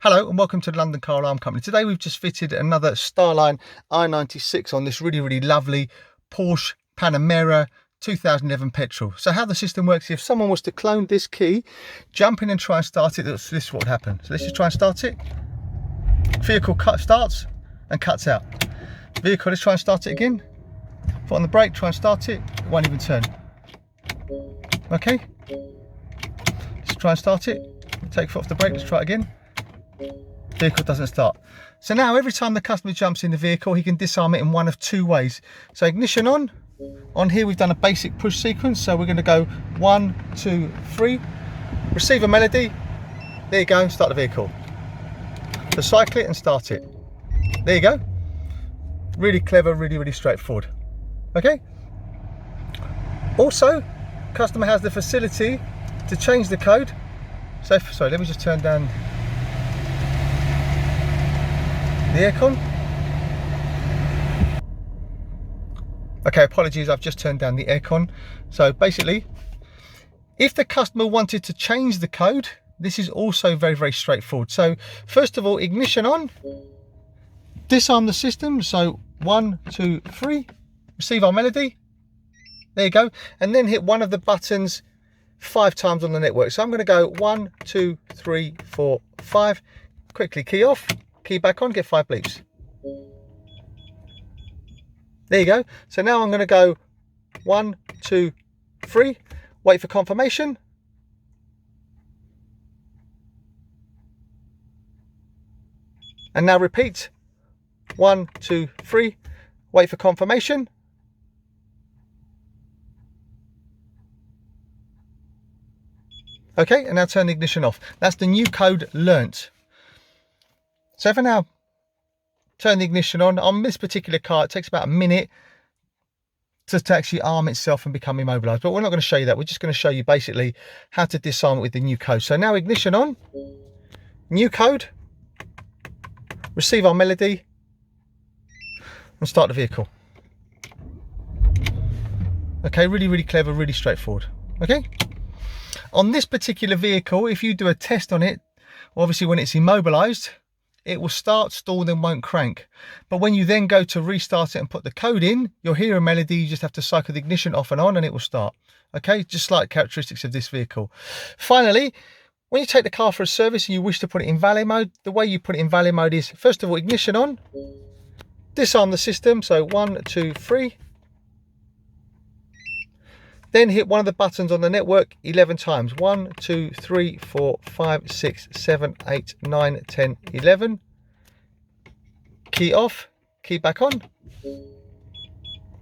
Hello and welcome to the London Car Alarm Company. Today we've just fitted another Starline i96 on this really lovely Porsche Panamera 2011 petrol. So how the system works, if someone was to clone this key, jump in and try and start it, this is what would happen. So let's just try and start it. Vehicle starts and cuts out. Vehicle, let's try and start it again. Foot on the brake, try and start it, it won't even turn. Okay, let's try and start it. Take foot off the brake, let's try it again. Vehicle doesn't start. So now every time the customer jumps in the vehicle, he can disarm it in one of two ways. So ignition on here we've done a basic push sequence, so we're going to go 1, 2, 3, receive a melody, there you go, start the vehicle. So cycle it and start it, there you go. Really clever, really straightforward. Okay, also customer has the facility to change the code. So sorry, let me just turn down the aircon. Okay, apologies, I've just turned down the aircon. So basically, if the customer wanted to change the code, this is also very straightforward. So first of all, ignition on, disarm the system. So 1, 2, 3, receive our melody. There you go. And then hit one of the buttons 5 times on the network. So I'm going to go 1, 2, 3, 4, 5. Quickly key off. Key back on, get 5 bleeps. There you go. So now I'm going to go 1, 2, 3, wait for confirmation. And now repeat 1, 2, 3, wait for confirmation. Okay, and now turn the ignition off. That's the new code learnt. So if I now turn the ignition on this particular car, it takes about a minute to actually arm itself and become immobilised. But we're not going to show you that. We're just going to show you basically how to disarm it with the new code. So now ignition on, new code, receive our melody, and start the vehicle. Okay, really clever, really straightforward. Okay. On this particular vehicle, if you do a test on it, obviously when it's immobilised, it will start, stall, then won't crank. But when you then go to restart it and put the code in, you'll hear a melody. You just have to cycle the ignition off and on and it will start. Okay, just like characteristics of this vehicle. Finally, when you take the car for a service and you wish to put it in valet mode, the way you put it in valet mode is, first of all, ignition on, disarm the system. So 1, 2, 3. Then hit one of the buttons on the network 11 times. 1, 2, 3, 4, 5, 6, 7, 8, 9, 10, 11. Key off, key back on.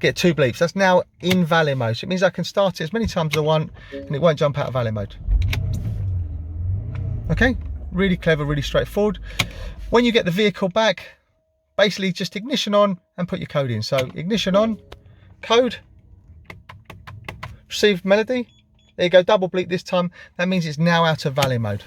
Get 2 bleeps. That's now in valet mode. So it means I can start it as many times as I want and it won't jump out of valet mode. Okay, really clever, really straightforward. When you get the vehicle back, basically just ignition on and put your code in. So ignition on, code, receive melody, there you go, double bleep this time. That means it's now out of valet mode.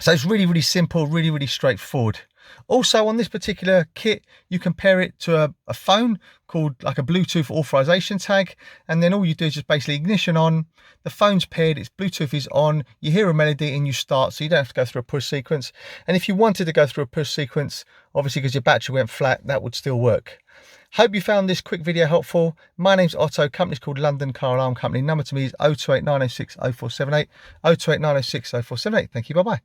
So it's really simple, really straightforward. Also on this particular kit, you can pair it to a phone called like a Bluetooth authorization tag, and then all you do is just basically ignition on, the phone's paired, its Bluetooth is on, you hear a melody and you start, so you don't have to go through a push sequence. And if you wanted to go through a push sequence, obviously because your battery went flat, that would still work. Hope you found this quick video helpful. My name's Otto, company's called London Car Alarm Company. Number to me is 028 906 0478, 028 906 0478. Thank you, bye-bye.